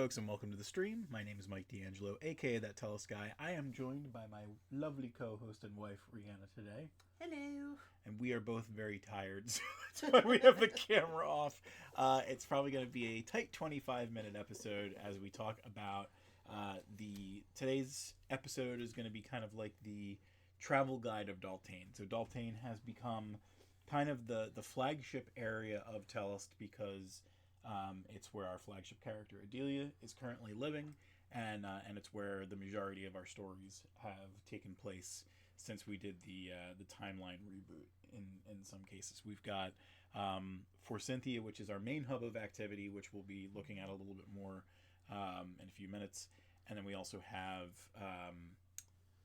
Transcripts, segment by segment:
folks, and welcome to the stream. My name is Mike D'Angelo, aka that Tellest guy. I am joined by my lovely co-host and wife, Rihanna, today. Hello. And we are both very tired, so that's why we have the camera off. It's probably going to be a tight 25-minute episode as we talk about today's episode is going to be kind of like the travel guide of Daltain. So Daltain has become kind of the flagship area of Tellest because it's where our flagship character Adelia is currently living, and it's where the majority of our stories have taken place since we did the timeline reboot. In some cases, we've got Forcynthia, which is our main hub of activity, which we'll be looking at a little bit more in a few minutes, and then we also have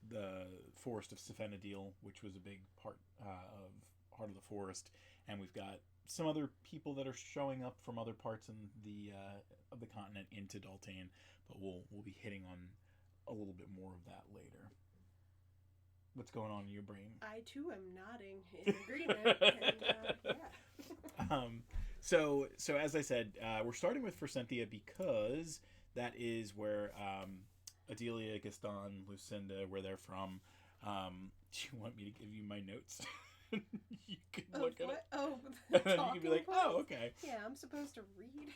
the Forest of Siphenadil, which was a big part of Heart of the Forest, and we've got some other people that are showing up from other parts in the of the continent into Daltain, but we'll be hitting on a little bit more of that later. What's going on in your brain? I too am nodding in agreement. Yeah. So as I said, we're starting with Forcynthia because that is where Adelia, Gaston, Lucinda, where they're from. Do you want me to give you my notes? You could look at it. Oh, and then you could be like, "Oh, okay." Yeah, I'm supposed to read.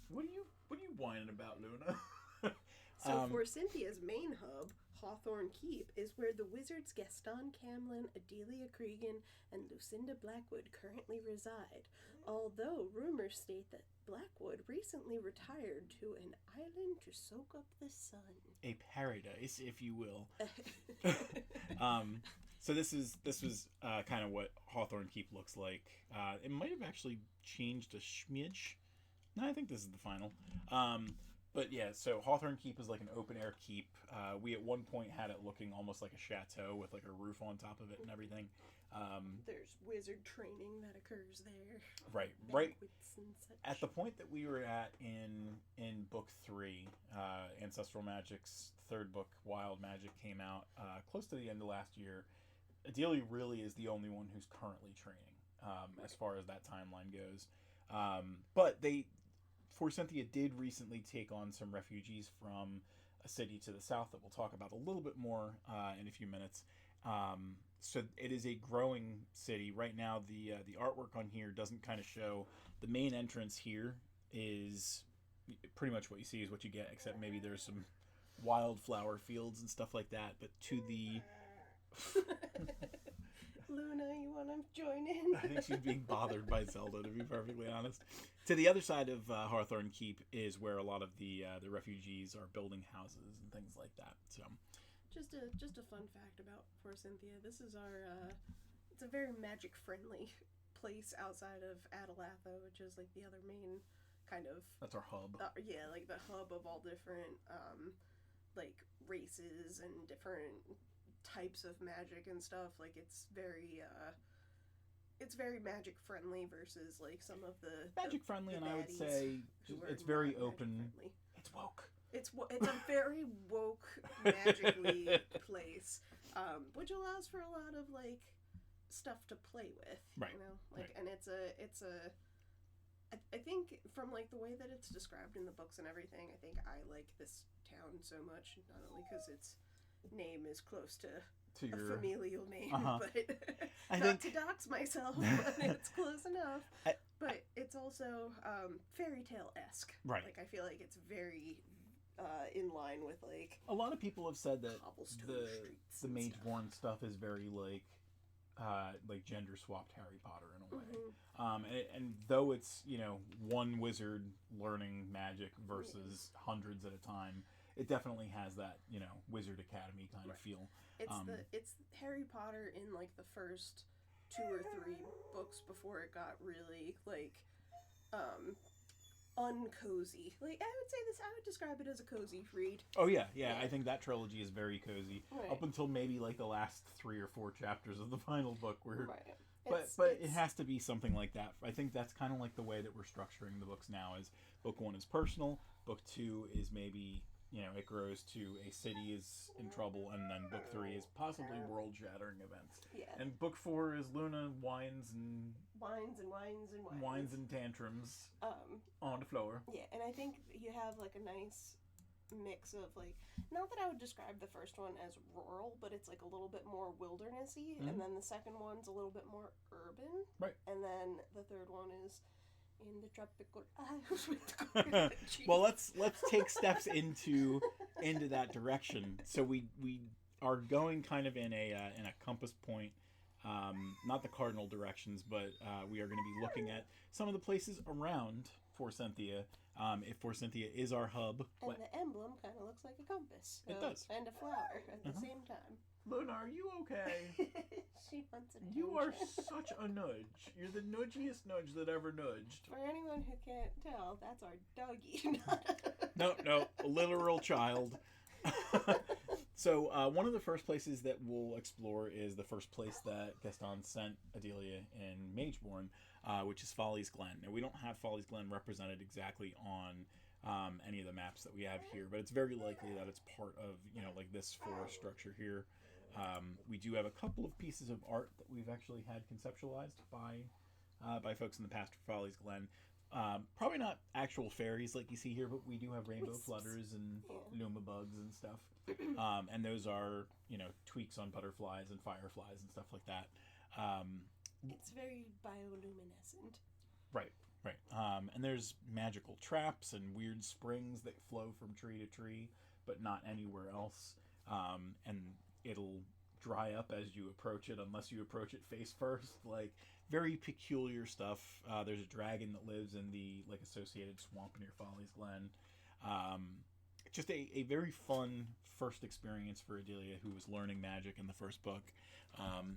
What are you whining about, Luna? So Forcynthia's main hub, Hawthorne Keep, is where the wizards Gaston Camlin, Adelia Cregan, and Lucinda Blackwood currently reside. Although rumors state that Blackwood recently retired to an island to soak up the sun. A paradise, if you will. So this was kind of what Hawthorne Keep looks like. It might have actually changed a smidge. No, I think this is the final. But yeah, so Hawthorne Keep is like an open air keep. We at one point had it looking almost like a chateau with like a roof on top of it and everything. There's wizard training that occurs there. Right. And such. At the point that we were at in book 3, Ancestral Magic's third book, Wild Magic, came out close to the end of last year. Adelia really is the only one who's currently training as far as that timeline goes. But Forcynthia did recently take on some refugees from a city to the south that we'll talk about a little bit more in a few minutes. So it is a growing city. Right now, the artwork on here doesn't kind of show. The main entrance here is pretty much what you see is what you get, except maybe there's some wildflower fields and stuff like that. But to the... Luna, you want to join in? I think she's being bothered by Zelda, to be perfectly honest. To the other side of Hawthorne Keep is where a lot of the refugees are building houses and things like that. So, just a fun fact about Forcynthia. This is our it's a very magic friendly place outside of Adelatha, which is like the other main kind of. That's our hub. Like the hub of all different like races and different types of magic and stuff. Like it's very magic friendly versus like some of the magic friendly, the and I would say it's very open. It's woke. It's a very woke magically place, which allows for a lot of like stuff to play with. Right. You know, like, right. And I think from like the way that it's described in the books and everything, I think I like this town so much, not only because its name is close to your familial name, but not to dox myself, but it's close enough. But it's also fairy tale-esque. Right. Like I feel like it's very in line with like a lot of people have said that the Mageborn stuff is very like gender swapped Harry Potter in a way. Mm-hmm. And though it's one wizard learning magic versus hundreds at a time, it definitely has that Wizard Academy kind of feel. It's Harry Potter in like the first 2 or 3 books before it got really like uncozy. Like I would describe it as a cozy read. Oh yeah. I think that trilogy is very cozy up until maybe like the last 3 or 4 chapters of the final book where but it has to be something like that. I think that's kind of like the way that we're structuring the books now. Is book 1 is personal, book 2 is maybe it grows to a city is in trouble, and then book 3 is possibly world-shattering events. Yeah. And book 4 is Luna whines and tantrums on the floor. Yeah, and I think you have like a nice mix of like, not that I would describe the first one as rural, but it's like a little bit more wildernessy, and then the second one's a little bit more urban, right? And then the third one is in the tropical isles with well, let's take steps into that direction. So we are going kind of in a compass point, not the cardinal directions, but we are going to be looking at some of the places around Forcynthia. If Forcynthia is our hub, and the emblem kind of looks like a compass. So, it does, and a flower at the same time. Luna, are you okay? She wants attention. You are such a nudge. You're the nudgiest nudge that ever nudged. For anyone who can't tell, that's our doggy. No, a literal child. So one of the first places that we'll explore is the first place that Gaston sent Adelia in Mageborn, which is Folly's Glen. Now, we don't have Folly's Glen represented exactly on any of the maps that we have here, but it's very likely that it's part of, like this forest structure here. We do have a couple of pieces of art that we've actually had conceptualized by folks in the past for Folly's Glen. Probably not actual fairies like you see here, but we do have rainbow flutters and luma bugs and stuff. And those are, tweaks on butterflies and fireflies and stuff like that. It's very bioluminescent. Right. And there's magical traps and weird springs that flow from tree to tree, but not anywhere else. And it'll dry up as you approach it, unless you approach it face first. Like, very peculiar stuff. There's a dragon that lives in the associated swamp near Folly's Glen. Just a very fun first experience for Adelia, who was learning magic in the first book.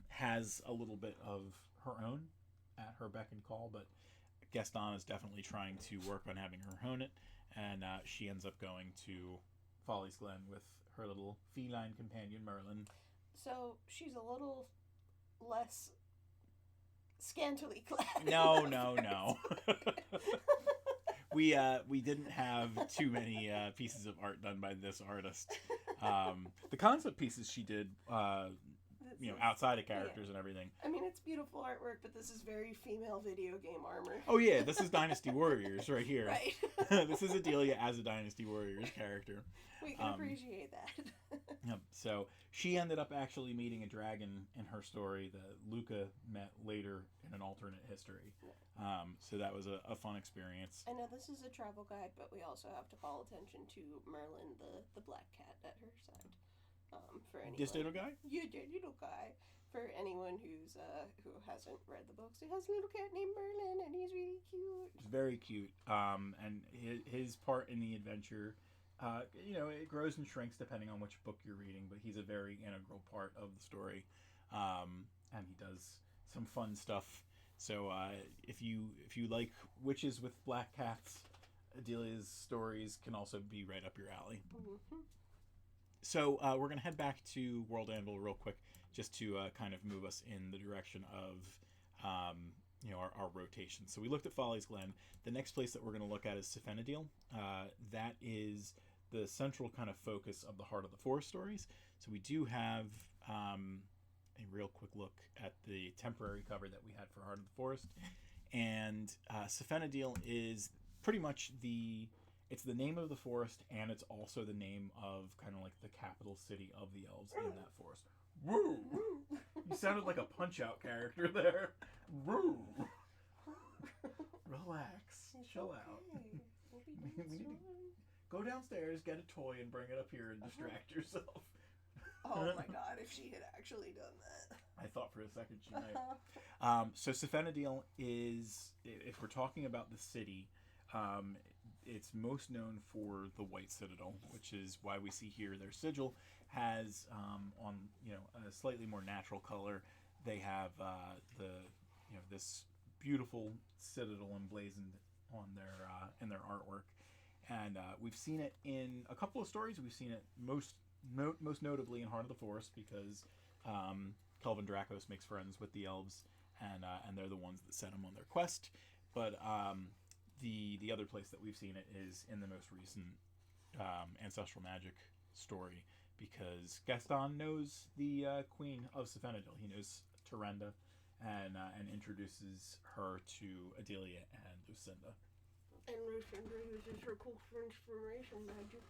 Has a little bit of her own at her beck and call, but Gaston is definitely trying to work on having her hone it, and she ends up going to Folly's Glen with her little feline companion Merlin. So she's a little less scantily clad. No. We didn't have too many pieces of art done by this artist. The concept pieces she did, outside of characters and everything. I mean, it's beautiful artwork, but this is very female video game armor. Oh yeah, this is Dynasty Warriors right here. Right. This is Adelia as a Dynasty Warriors character. We can appreciate that. Yep. So she ended up actually meeting a dragon in her story that Luca met later in an alternate history. So that was a fun experience. I know this is a travel guide, but we also have to call attention to Merlin, the black cat at her side. For anyone, this little guy? Yeah, little guy. For anyone who hasn't read the books, he has a little cat named Merlin, and he's really cute. He's very cute. And his part in the adventure, it grows and shrinks depending on which book you're reading, but he's a very integral part of the story. And he does some fun stuff. So if you like witches with black cats, Adelia's stories can also be right up your alley. Mm-hmm. So we're going to head back to World Anvil real quick, just to kind of move us in the direction of our rotation. So we looked at Folly's Glen. The next place that we're going to look at is Siphenadil. That is the central kind of focus of the Heart of the Forest stories. So we do have a real quick look at the temporary cover that we had for Heart of the Forest. And Siphenadil is pretty much it's the name of the forest, and it's also the name of kind of like the capital city of the elves in that forest. Woo! You sounded like a Punch-Out character there. Woo! Relax. Chill out. We need to go downstairs, get a toy, and bring it up here and distract yourself. Oh my god, if she had actually done that. I thought for a second she might. So Siphenadil is, if we're talking about the city, it's most known for the White Citadel, which is why we see here their sigil has on a slightly more natural color. They have this beautiful citadel emblazoned on in their artwork, and we've seen it in a couple of stories. We've seen it most notably in Heart of the Forest, because Kelvin Dracos makes friends with the elves, and they're the ones that set him on their quest. But the other place that we've seen it is in the most recent ancestral magic story, because Gaston knows the Queen of Sophenadil. He knows Tyrenda, and introduces her to Adelia and Lucinda. And Lucinda uses her cool transformation magic.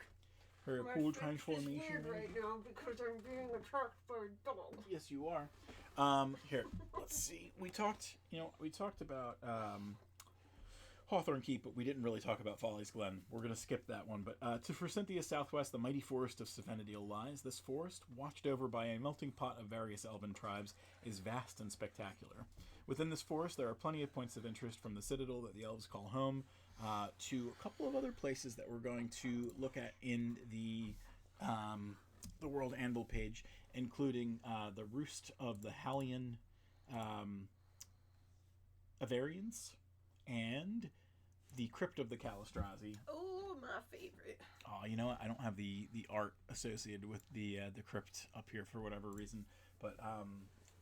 Her cool transformation magic. Weird right now because I'm being attacked by a dog. Yes, you are. Here, let's see. We talked about Hawthorne Keep, but we didn't really talk about Folly's Glen. We're going to skip that one. But to Forsythia southwest, the mighty forest of Sophenadil lies. This forest, watched over by a melting pot of various elven tribes, is vast and spectacular. Within this forest, there are plenty of points of interest, from the citadel that the elves call home to a couple of other places that we're going to look at in the World Anvil page, including the roost of the Hallian Avarians and the crypt of the Calistrazi. Oh, my favorite. Oh, you know what? I don't have the art associated with the crypt up here for whatever reason. But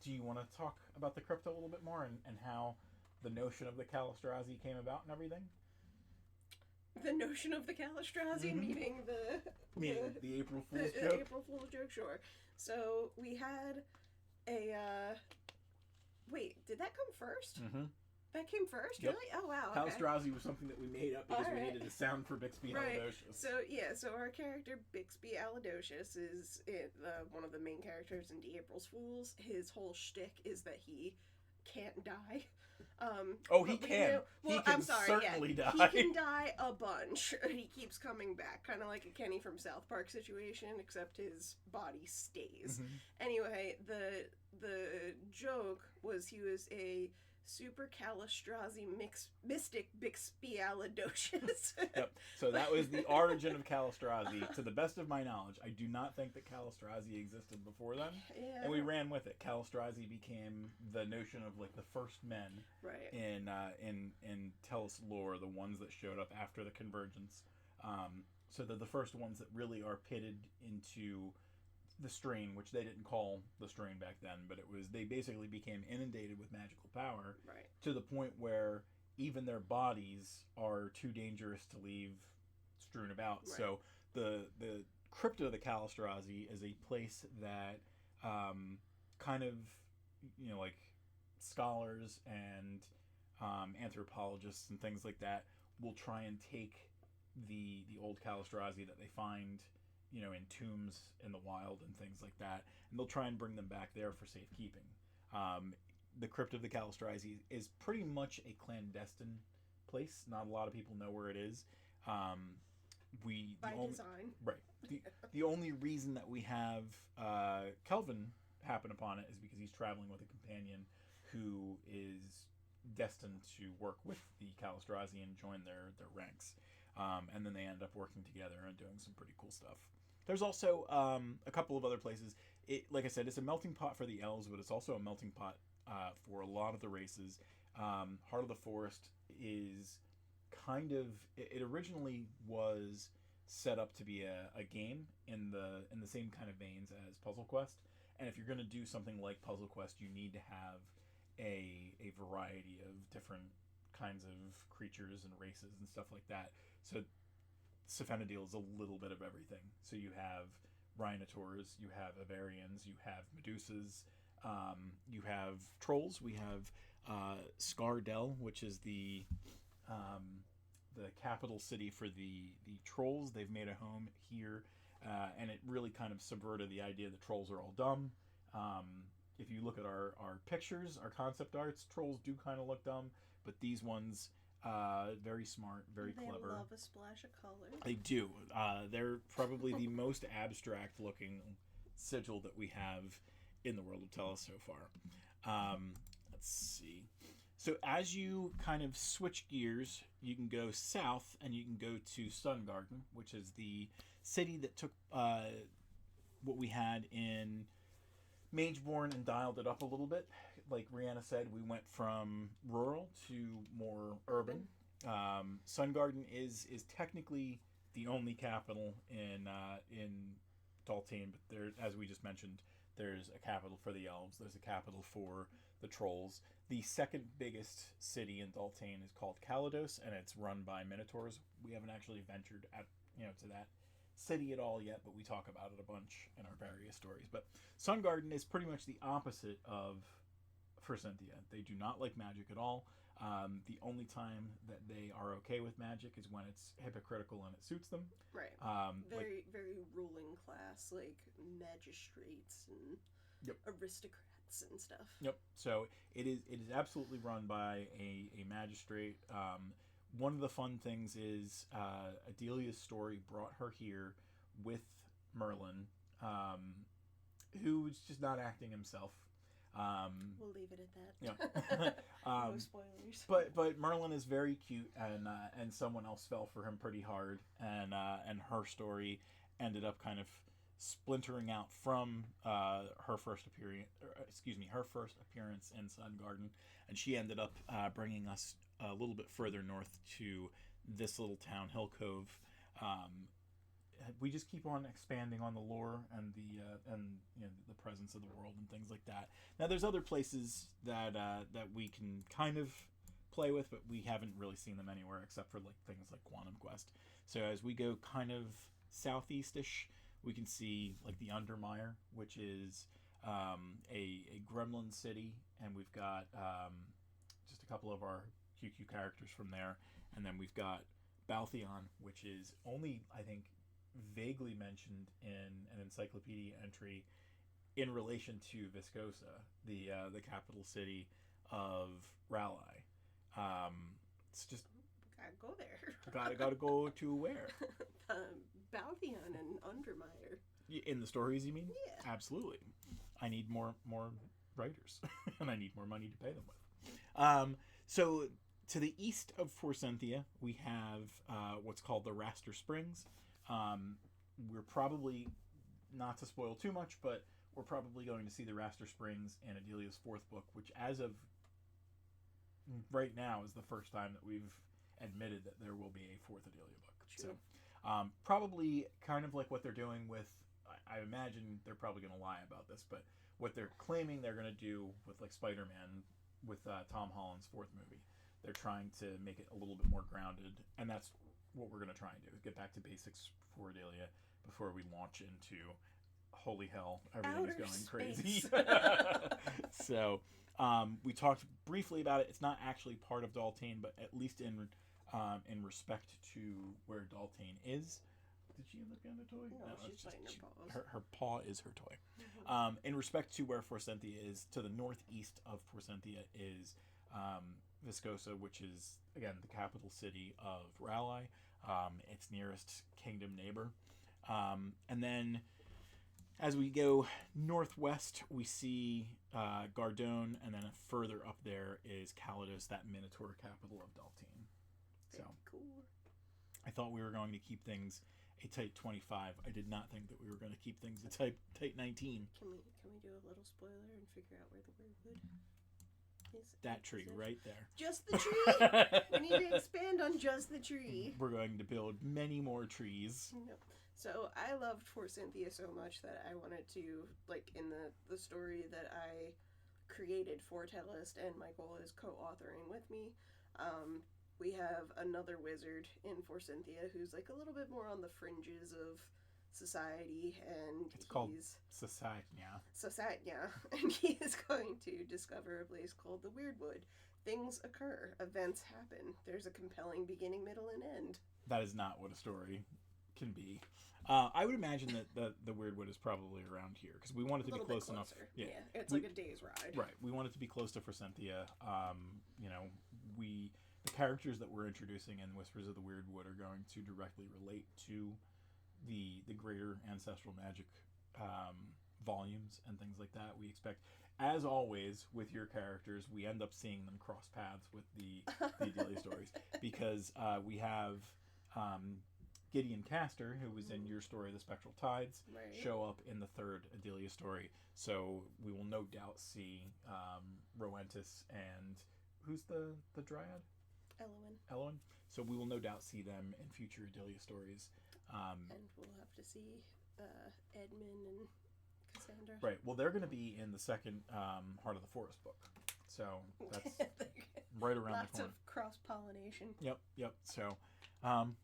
do you want to talk about the crypt a little bit more, and how the notion of the Calistrazi came about and everything? The notion of the Calistrazi, meaning the April Fool's joke? The April Fool's joke, sure. So we had a... wait, did that come first? Mm-hmm. That came first? Yep. Really? Oh, wow. Okay. Calistrazi was something that we made up because we needed a sound for Bixby Aladocious. So our character, Bixby Aladocious, is one of the main characters in The April's Fools. His whole shtick is that he can't die. He can. Certainly die. He can die a bunch. He keeps coming back, kind of like a Kenny from South Park situation, except his body stays. Mm-hmm. Anyway, the joke was he was a super Calistrazi mystic Bixby Aladocious. Yep. So that was the origin of Calistrazi. To the best of my knowledge, I do not think that Calistrazi existed before then. Yeah. And we ran with it. Calistrazi became the notion of like the first men in Tellest lore, the ones that showed up after the convergence. So they're the first ones that really are pitted into the strain, which they didn't call the strain back then, but they basically became inundated with magical power, to the point where even their bodies are too dangerous to leave strewn about. Right. So the crypt of the Calistrazi is a place that kind of, like scholars and anthropologists and things like that will try and take the old Calistrazi that they find in tombs in the wild and things like that, and they'll try and bring them back there for safekeeping. The crypt of the Calistrazi is pretty much a clandestine place. Not a lot of people know where it is. Design. Right. The only reason that we have Kelvin happen upon it is because he's traveling with a companion who is destined to work with the Calistrazi and join their ranks. And then they end up working together and doing some pretty cool stuff. There's also a couple of other places. Like I said, it's a melting pot for the elves, but it's also a melting pot for a lot of the races. Heart of the Forest is kind of... It originally was set up to be a game in the same kind of veins as Puzzle Quest. And if you're going to do something like Puzzle Quest, you need to have a variety of different kinds of creatures and races and stuff like that. So Sophenadil is a little bit of everything. So you have Rhinotaurs, you have Avarians, you have Medusas, you have Trolls. We have Scardell, which is the capital city for the Trolls. They've made a home here, and it really kind of subverted the idea that Trolls are all dumb. If you look at our pictures, our concept arts, Trolls do kind of look dumb, but these ones... very smart, very clever. They love a splash of color. They do. They're probably the most abstract looking sigil that we have in the world of Tellest so far. Let's see. So as you kind of switch gears, you can go south and you can go to Sun Garden, which is the city that took what we had in Mageborn and dialed it up a little bit. Like Rihanna said, we went from rural to more urban. Sun Garden is technically the only capital in Daltain, but there, as we just mentioned, there's a capital for the elves. There's a capital for the trolls. The second biggest city in Daltain is called Kalados, and it's run by minotaurs. We haven't actually ventured to that city at all yet, but we talk about it a bunch in our various stories. But Sun Garden is pretty much the opposite of Forsentia. They do not like magic at all. The only time that they are okay with magic is when it's hypocritical and it suits them. Right. Very ruling class, like magistrates and aristocrats and stuff. Yep. So it is absolutely run by a magistrate. One of the fun things is Adelia's story brought her here with Merlin, who's just not acting himself. We'll leave it at that. Yeah. No spoilers. But Merlin is very cute, and someone else fell for him pretty hard, and her story ended up kind of splintering out from her first appearance in Sun Garden, and she ended up bringing us a little bit further north to this little town, Hill Cove. We just keep on expanding on the lore and the presence of the world and things like that. Now, there's other places that we can kind of play with, but we haven't really seen them anywhere except for like things like Quantum Quest. So as we go kind of southeastish, we can see like the Undermire, which is a gremlin city, and we've got just a couple of our QQ characters from there, and then we've got Balthion, which is only, I think, vaguely mentioned in an encyclopedia entry in relation to Viscosa, the capital city of Raleigh. It's just gotta go there. gotta go to where? Balthion and Undermire. In the stories, you mean? Yeah. Absolutely. I need more writers, and I need more money to pay them with. So to the east of Forsentia, we have what's called the Raster Springs. We're probably, not to spoil too much, but we're probably going to see the Raster Springs in Adelia's fourth book, which as of right now is the first time that we've admitted that there will be a fourth Adelia book. True. So probably kind of like what they're doing with, I imagine they're probably going to lie about this, but what they're claiming they're going to do with like Spider-Man with Tom Holland's fourth movie. They're trying to make it a little bit more grounded, and that's what we're going to try and do, is get back to basics for Adelia before we launch into holy hell, everything is going crazy. So we talked briefly about it. It's not actually part of Daltain, but at least in respect to where Daltain is. Did she end up getting a toy? No, she's biting her paws. Her paw is her toy. Mm-hmm. In respect to where Forsentia is, to the northeast of Forsentia is Viscosa, which is, again, the capital city of Raleigh, its nearest kingdom neighbor. And then as we go northwest, we see Gardone, and then further up there is Kalados, that Minotaur capital of Daltain. So cool. I thought we were going to keep things a type 25. I did not think that we were going to keep things a type 19. Can we do a little spoiler and figure out where the Weirdwood is? That tree right there. Just the tree. We need to expand on just the tree. We're going to build many more trees. No. So I loved Forsentia so much that I wanted to, like, in the story that I created for Tellest and Michael is co-authoring with me, we have another wizard in Forsentia who's like a little bit more on the fringes of society, and it's called Society. And he is going to discover a place called the Weirdwood. Things occur, events happen. There's a compelling beginning, middle, and end. That is not what a story can be. I would imagine that the Weirdwood is probably around here because we want it to be close enough. Yeah, it's like a day's ride. Right, we want it to be close to Forsentia. The characters that we're introducing in Whispers of the Weirdwood are going to directly relate to the greater Ancestral magic volumes and things like that. We expect, as always, with your characters, we end up seeing them cross paths with the Adelia stories because we have Gideon Castor, who was in your story, The Spectral Tides, show up in the third Adelia story. So we will no doubt see Roentis and who's the Dryad? Elwyn. So we will no doubt see them in future Adelia stories. And we'll have to see Edmund and Cassandra. Right. Well, they're going to be in the second Heart of the Forest book. So that's right around the corner. Lots of cross-pollination. Yep. So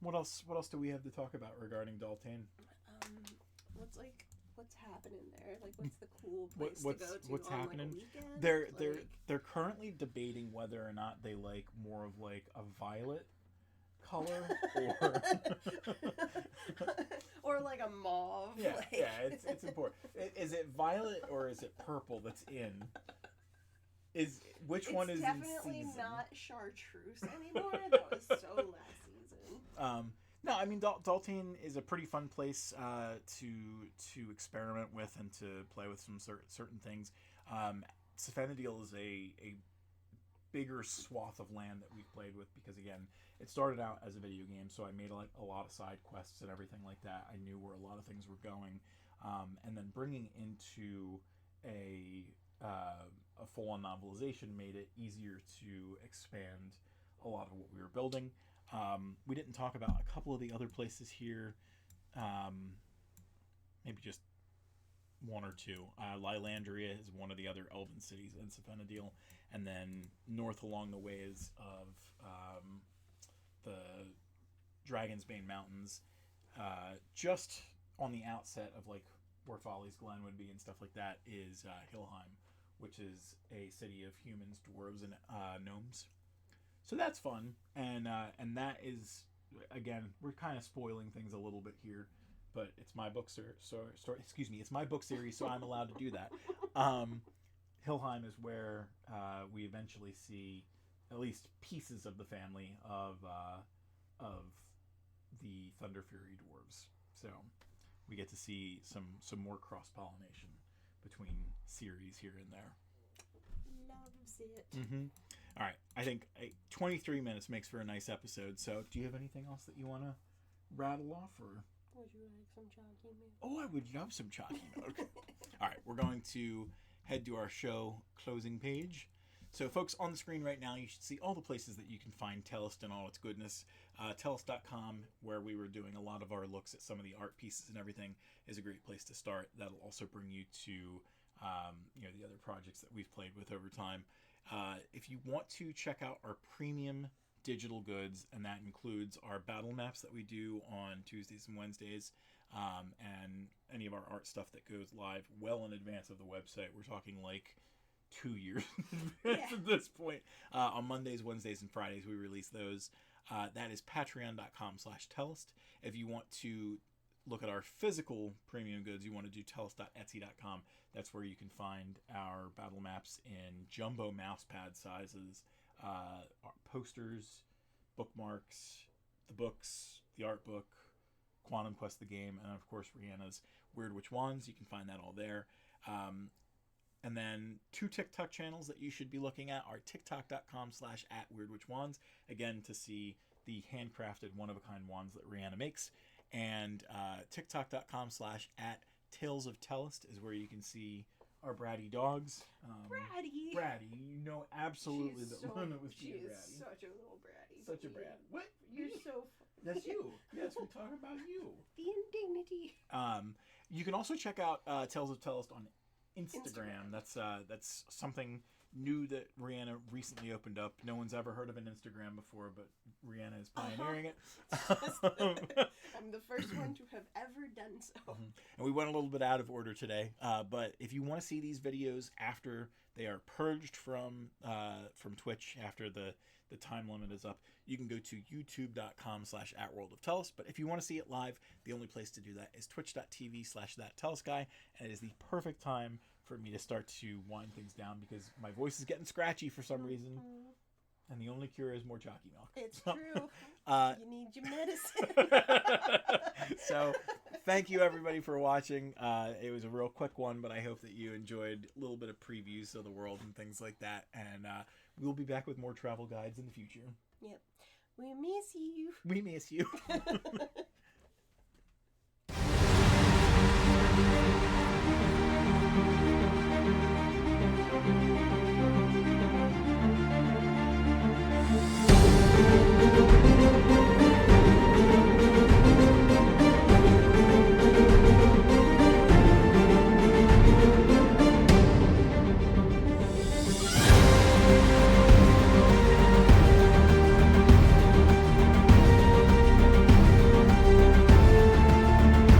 what else do we have to talk about regarding Daltain? What's happening there? Like, what's the cool place to go to what's on happening? Like, a weekend? They're currently debating whether or not they like more of like a violet color or like a mauve. Yeah, like... yeah, it's important. Is it violet or is it purple that's in? Which one is in season? It's definitely not chartreuse anymore. That was so last season. No, I mean Daltain is a pretty fun place to experiment with and to play with some certain things. Safenadil is a bigger swath of land that we've played with because again, it started out as a video game, so I made like a lot of side quests and everything like that. I knew where a lot of things were going, and then bringing into a full-on novelization made it easier to expand a lot of what we were building. We didn't talk about a couple of the other places here, maybe just one or two. Lilandria is one of the other elven cities in Safenadil, and then north along the ways of the Dragon's Bane Mountains, just on the outset of like where Folly's Glen would be and stuff like that, is Hillheim, which is a city of humans, dwarves, and gnomes. So that's fun, and that is, again, we're kind of spoiling things a little bit here, but it's my book it's my book series, so I'm allowed to do that. Hillheim is where we eventually see at least pieces of the family of the Thunder Fury dwarves. So we get to see some more cross-pollination between series here and there. Loves it. Mm-hmm. All right, I think 23 minutes makes for a nice episode. So, do you have anything else that you want to rattle off, or? Would you like some chalky milk? Oh, I would love some chalky milk. All right, we're going to head to our show closing page. So, folks, on the screen right now, you should see all the places that you can find Tellest and all its goodness. Tellest.com, where we were doing a lot of our looks at some of the art pieces and everything, is a great place to start. That'll also bring you to the other projects that we've played with over time. If you want to check out our premium digital goods, and that includes our battle maps that we do on Tuesdays and Wednesdays, and any of our art stuff that goes live well in advance of the website. We're talking like 2 years in advance at this point. On Mondays, Wednesdays, and Fridays, we release those. That is patreon.com/Tellest. If you want to look at our physical premium goods, you want to do tellest.etsy.com. That's where you can find our battle maps in jumbo mouse pad sizes, our posters, bookmarks, the books, the art book, Quantum Quest the game, and of course Rihanna's Weird Witch Wands. You can find that all there. And then 2 TikTok channels that you should be looking at are tiktok.com/@weirdwitchwands, again to see the handcrafted one-of-a-kind wands that Rihanna makes, and tiktok.com/@Tales of Tellest is where you can see our bratty dogs. Bratty, you know absolutely that Luna was being bratty. She is such a little bratty. Such a brat. What? You're so That's you. Yes, we're talking about you. The indignity. You can also check out Tales of Tellest on Instagram. That's something new that Rihanna recently opened up. No one's ever heard of an Instagram before, but Rihanna is pioneering it. I'm the first one to have ever done so. Mm-hmm. And we went a little bit out of order today, but if you want to see these videos after they are purged from Twitch, after the time limit is up, you can go to youtube.com/@worldoftellest. But if you want to see it live, the only place to do that is twitch.tv/thattellestguy, and it is the perfect time for me to start to wind things down because my voice is getting scratchy for some reason, and the only cure is more chalky milk. It's true. You need your medicine. So, thank you everybody for watching. It was a real quick one, but I hope that you enjoyed a little bit of previews of the world and things like that. And we'll be back with more travel guides in the future. Yep. We miss you. We miss you.